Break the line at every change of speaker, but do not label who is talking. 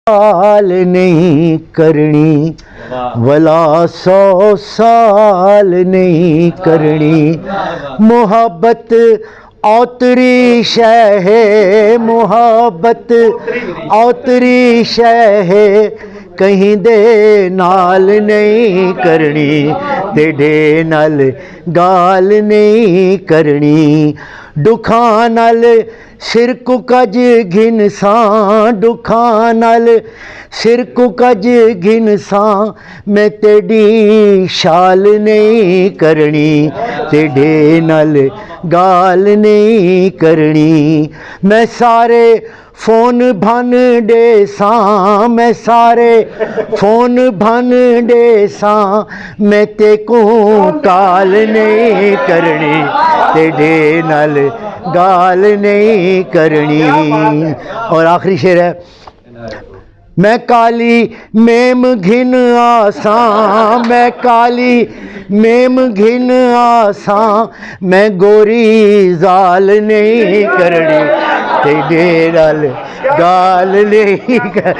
साल नहीं करनी, वला 100 साल नहीं करनी। मोहब्बत औतरी शह है, मोहब्बत औतरी शह है, कहीं दे नाल नहीं करनी, तेरे नाल गाल नहीं करनी। दुखां नाल सिर कुकज घिन सां, दुखां नाल सिर कुकज घिन सां, मैं तेरी शाल नहीं करनी, तेरे नाल गाल नहीं करनी। मैं सारे फोन भन दे सां, मैं सारे फोन भन दे सां, मैं ते को काल नहीं करनी, तेरे नाल गाल नहीं करनी। और आखिरी शेर है, मैं काली मेम घिन आसां, मैं काली मेम घिन आसां, मैं गोरी जाल नहीं करनी, तेरे नाल गाल नहीं कर